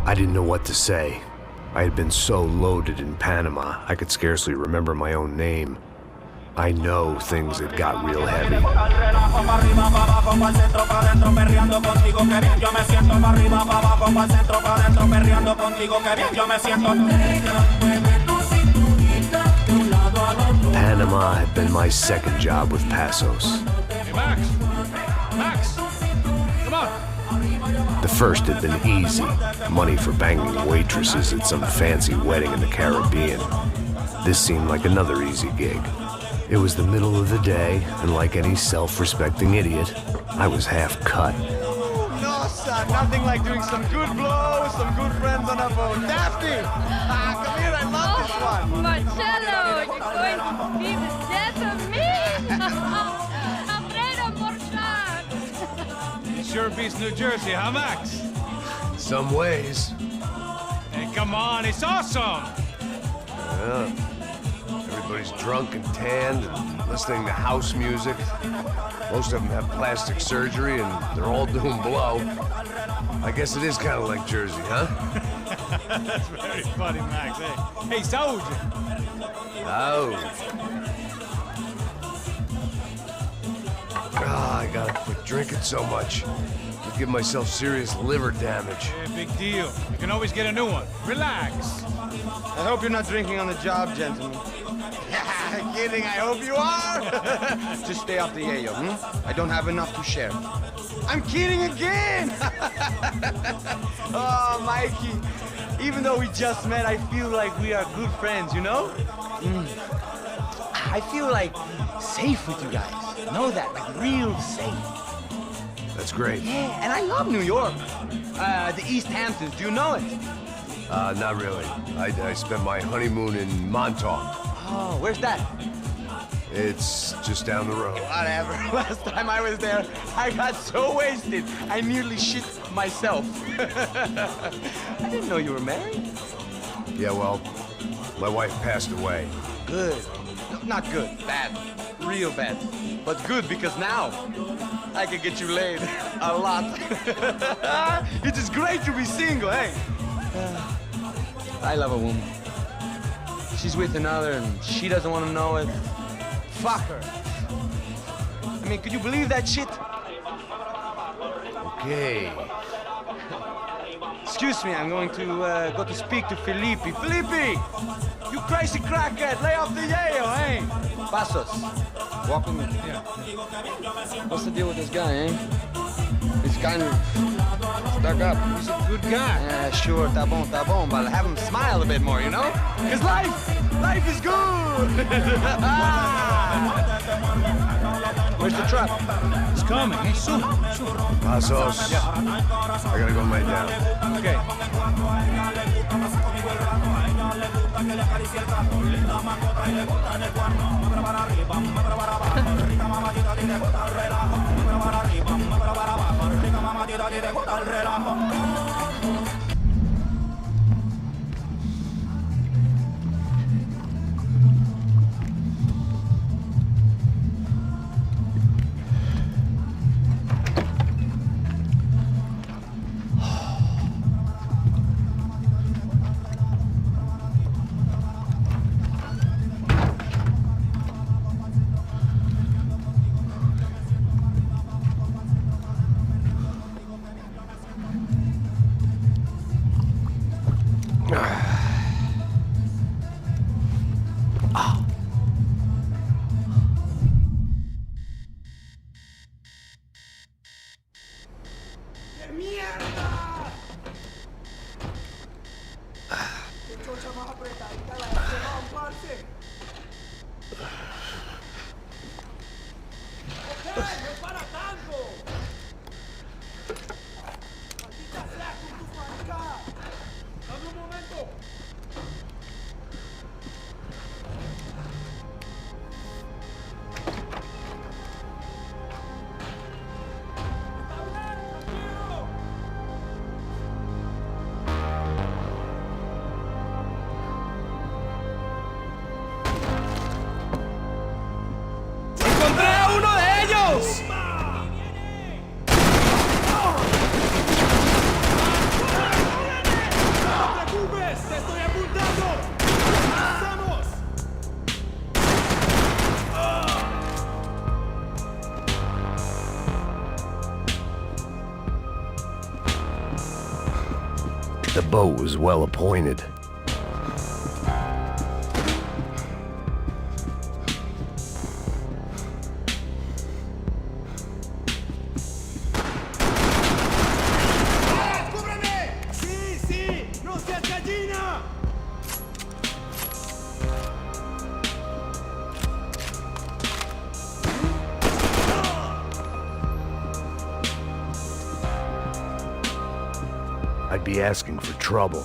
I didn't know what to say. I had been so loaded in Panama, I could scarcely remember my own name. I know things had got real heavy. Panama had been my second job with Passos. Hey, Max! Max! Come on! The first had been easy. Money for banging waitresses at some fancy wedding in the Caribbean. This seemed like another easy gig. It was the middle of the day, and like any self-respecting idiot, I was half cut. No, son, nothing like doing some good blows, some good friends on a boat. Daphne! Come here, I love this one. Marcello, you're going to be the death of me! Alfredo Morchan! Sure beats New Jersey, huh, Max? Some ways. Hey, come on, it's awesome! Yeah. Everybody's drunk and tanned and listening to house music. Most of them have plastic surgery and they're all doing blow. I guess it is kind of like Jersey, huh? That's very funny, Max. Hey, Saúde! Oh. I gotta quit drinking so much. I'll give myself serious liver damage. Yeah, big deal. You can always get a new one. Relax. I hope you're not drinking on the job, gentlemen. Kidding, I hope you are. Just stay off the yayo, I don't have enough to share. I'm kidding again. Oh, Mikey. Even though we just met, I feel like we are good friends, you know? I feel like safe with you guys. Know that, like real safe. That's great. Yeah, and I love New York. The East Hamptons, do you know it? Not really. I spent my honeymoon in Montauk. Oh, where's that? It's just down the road. Whatever. Last time I was there, I got so wasted, I nearly shit myself. I didn't know you were married. Yeah, well, my wife passed away. Good. No, not good. Bad. Real bad. But good because now I can get you laid a lot. It is great to be single, hey? I love a woman. She's with another and she doesn't want to know it. Fuck her. I mean, could you believe that shit? Okay. Excuse me, I'm going to go to speak to Felipe. Felipe! You crazy crackhead, lay off the yayo, hey? Passos, walk with me. Yeah. What's the deal with this guy, eh? He's kind of stuck up. He's a good guy. Yeah, sure, tá bom, but have him smile a bit more, you know? Because life is good! Where's the truck? It's coming. Hey, soon. Passos. Yeah. I gotta go lay down. Okay. The boat was well appointed. I'd be asking for trouble.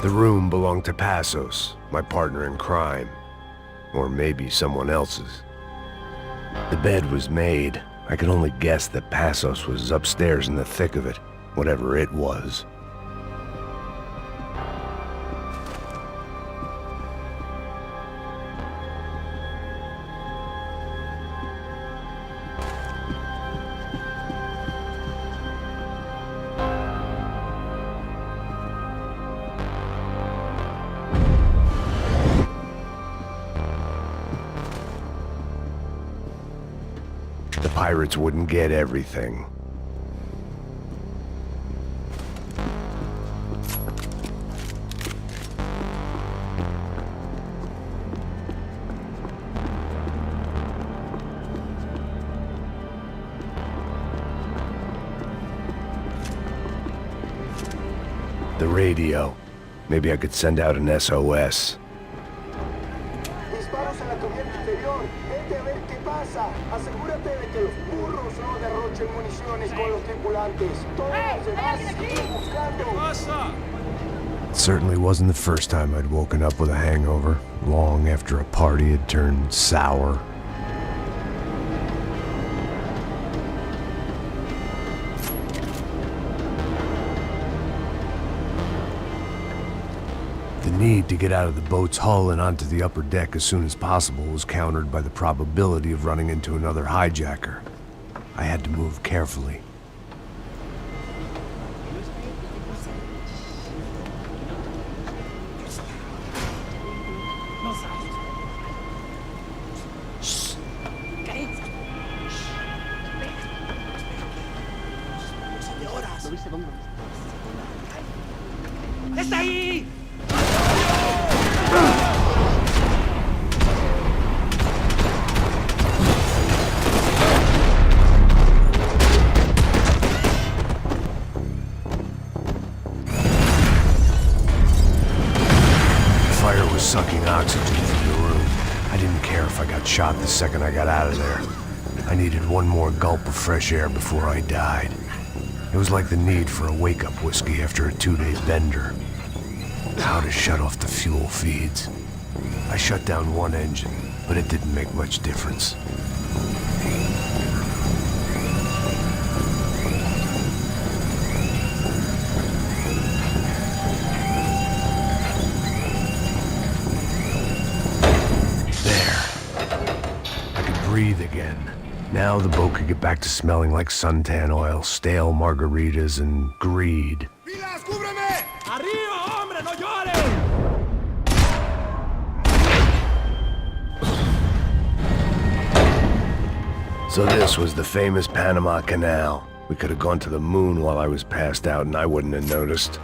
The room belonged to Passos, my partner in crime. Or maybe someone else's. The bed was made. I could only guess that Passos was upstairs in the thick of it, whatever it was. The pirates wouldn't get everything. The radio. Maybe I could send out an SOS. Disparos en la cubierta interior. Vete a ver qué pasa. Asegúrate de que los burros no derrochen municiones con los tripulantes. Todos los demás siguen buscando. It certainly wasn't the first time I'd woken up with a hangover, long after a party had turned sour. The need to get out of the boat's hull and onto the upper deck as soon as possible was countered by the probability of running into another hijacker. I had to move carefully. ¡Está ahí! Fire was sucking oxygen from the room. I didn't care if I got shot the second I got out of there. I needed one more gulp of fresh air before I died. It was like the need for a wake-up whiskey after a 2-day bender. How to shut off the fuel feeds. I shut down one engine, but it didn't make much difference. Breathe again. Now the boat could get back to smelling like suntan oil, stale margaritas, and greed. ¡Pilas, cúbreme! ¡Arriba, hombre, no llores! So this was the famous Panama Canal. We could have gone to the moon while I was passed out and I wouldn't have noticed.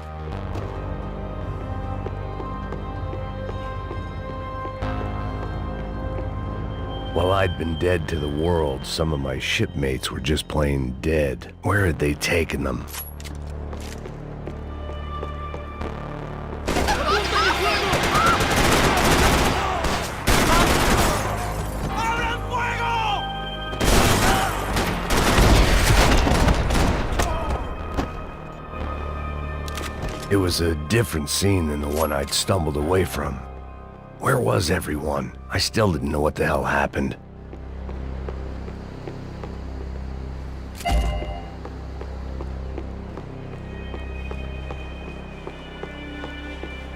While I'd been dead to the world, some of my shipmates were just plain dead. Where had they taken them? It was a different scene than the one I'd stumbled away from. Where was everyone? I still didn't know what the hell happened.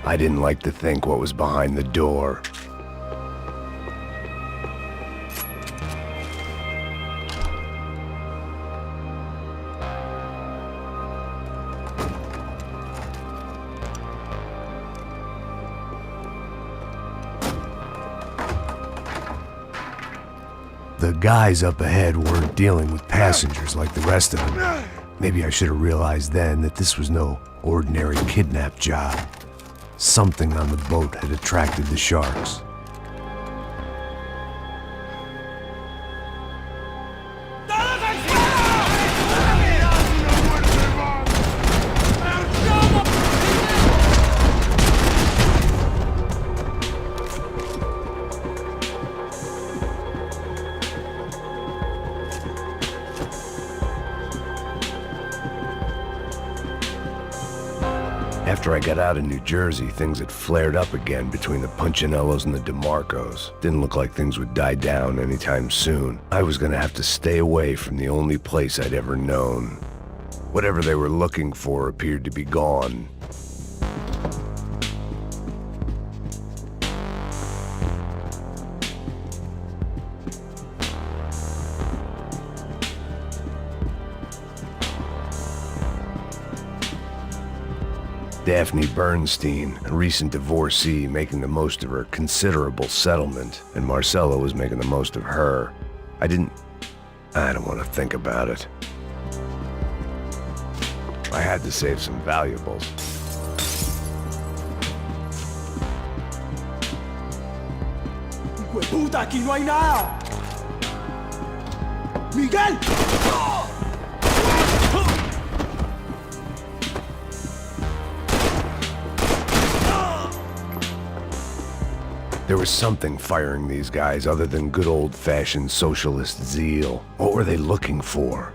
I didn't like to think what was behind the door. the guys up ahead weren't dealing with passengers like the rest of them. Maybe I should have realized then that this was no ordinary kidnap job. Something on the boat had attracted the sharks. After I got out of New Jersey, things had flared up again between the Punchinellos and the DeMarcos. Didn't look like things would die down anytime soon. I was gonna have to stay away from the only place I'd ever known. Whatever they were looking for appeared to be gone. Daphne Bernstein, a recent divorcee, making the most of her considerable settlement, and Marcella was making the most of her. I don't want to think about it. I had to save some valuables. ¡Puta, aquí no hay nada! ¡Miguel! There was something firing these guys other than good old-fashioned socialist zeal. What were they looking for?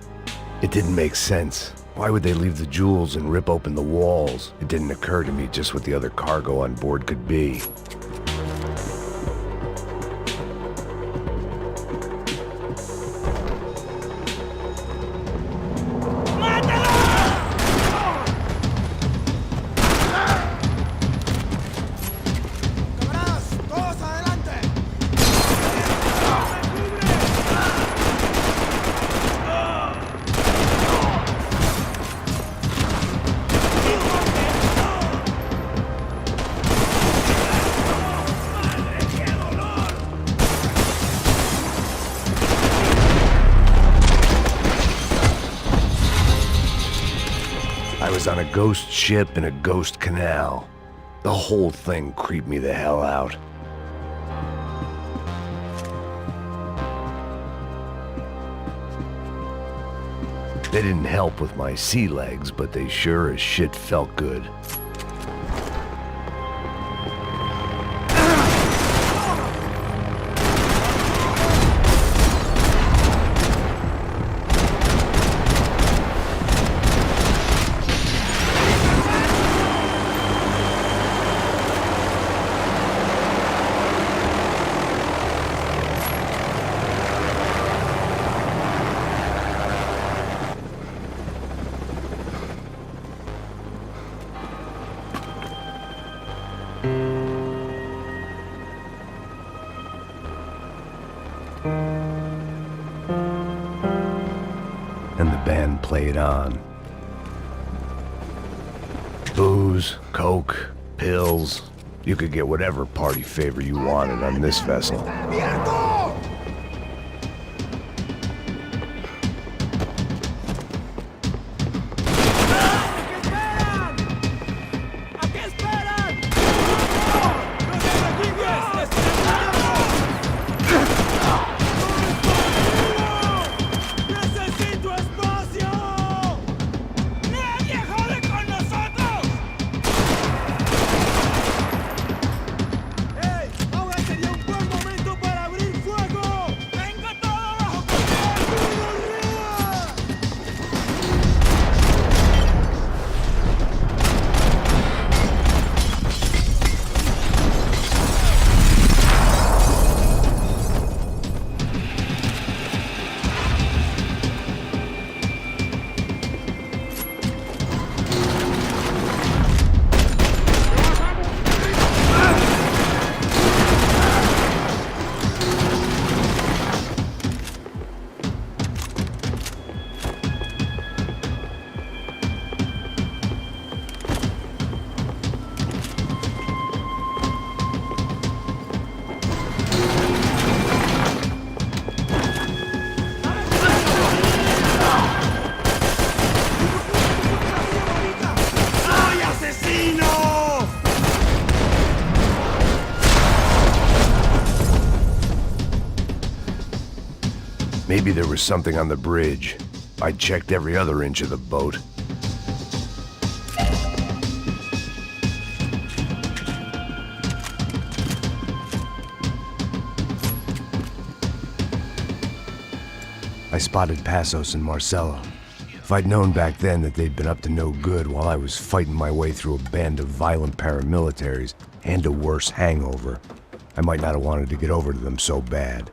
It didn't make sense. Why would they leave the jewels and rip open the walls? It didn't occur to me just what the other cargo on board could be. I was on a ghost ship in a ghost canal. The whole thing creeped me the hell out. They didn't help with my sea legs, but they sure as shit felt good. And the band played on. Booze, coke, pills. You could get whatever party favor you wanted on this vessel. Maybe there was something on the bridge. I checked every other inch of the boat. I spotted Passos and Marcella. If I'd known back then that they'd been up to no good while I was fighting my way through a band of violent paramilitaries and a worse hangover, I might not have wanted to get over to them so bad.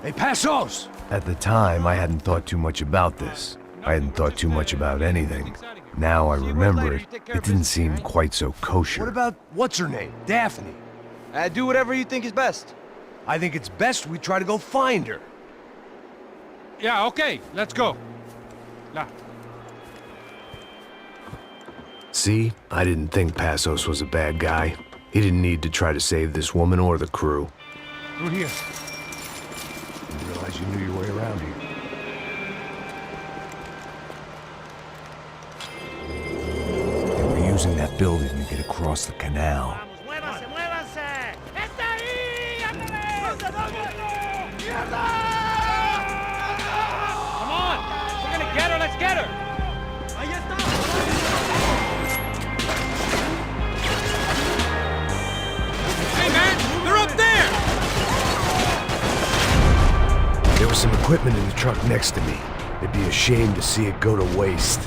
Hey, Passos! At the time, I hadn't thought too much about this. I hadn't thought too much about anything. Now I remember it, it didn't seem quite so kosher. What about what's-her-name? Daphne. Do whatever you think is best. I think it's best we try to go find her. Yeah, okay, let's go. Nah. See, I didn't think Passos was a bad guy. He didn't need to try to save this woman or the crew. Through here. Didn't realize you knew your way around here. They were using that building to get across the canal. ¡Muévanse, muévanse! ¡Está ahí! ¡Ándale! Come on! We're gonna get her, let's get her! Ahí está! Hey man, they're up there! There was some equipment in the truck next to me. It'd be a shame to see it go to waste.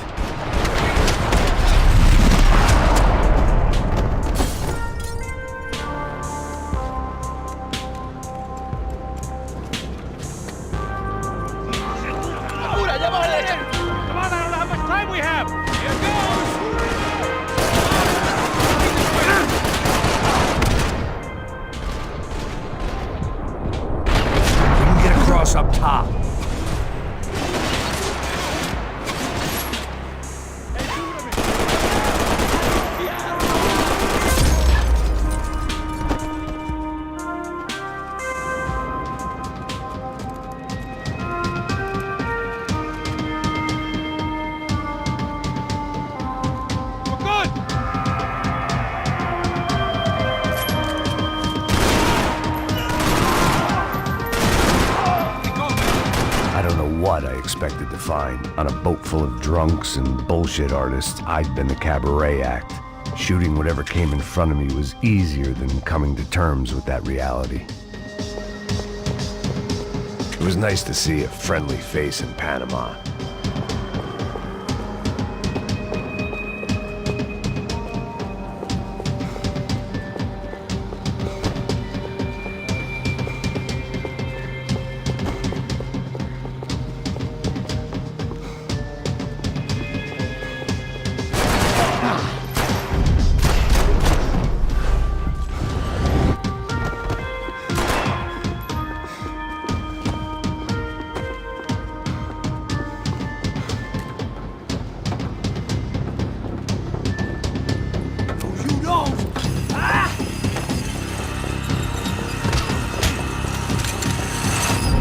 Come on, I don't know how much time we have! Here goes! We can get across up top. We're good! I don't know what I expected to find. On a boat full of drunks and bullshit artists, I'd been the cabaret act. Shooting whatever came in front of me was easier than coming to terms with that reality. It was nice to see a friendly face in Panama. You don't!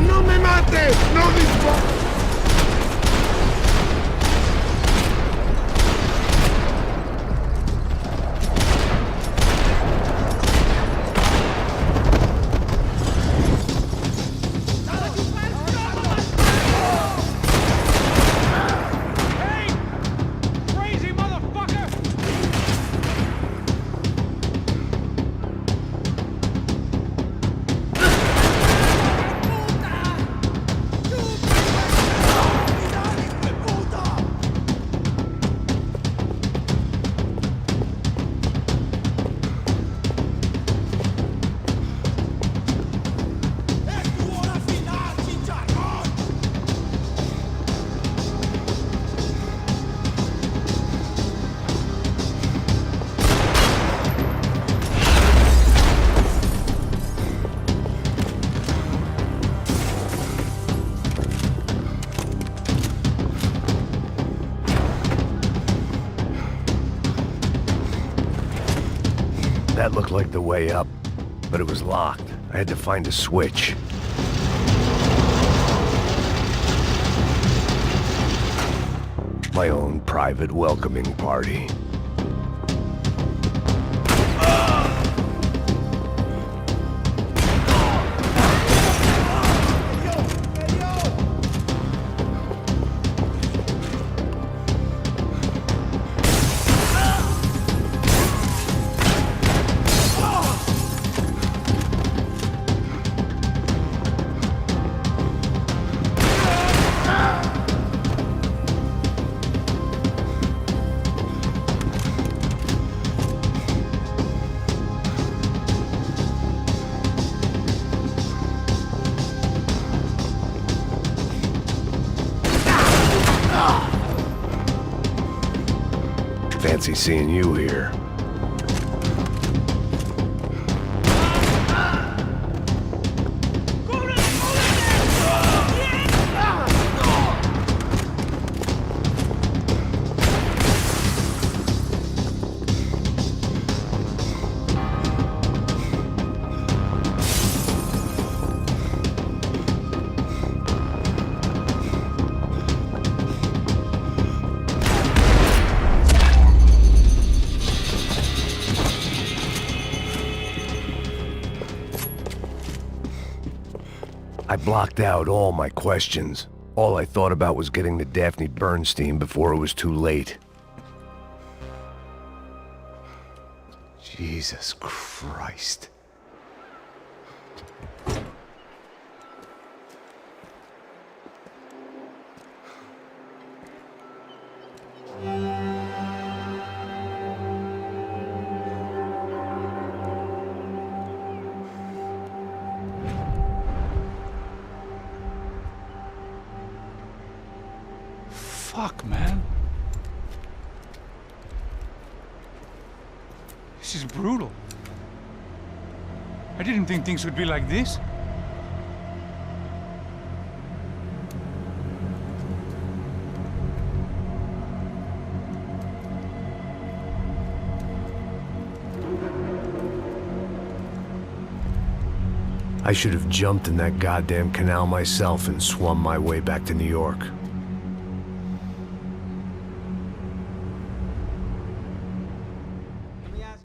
¡No me mates! ¡No dispares! Hey! Crazy motherfucker! That looked like the way up, but it was locked. I had to find a switch. My own private welcoming party. Fancy seeing you here. I blocked out all my questions. All I thought about was getting to Daphne Bernstein before it was too late. Jesus Christ. Fuck, man. This is brutal. I didn't think things would be like this. I should have jumped in that goddamn canal myself and swum my way back to New York.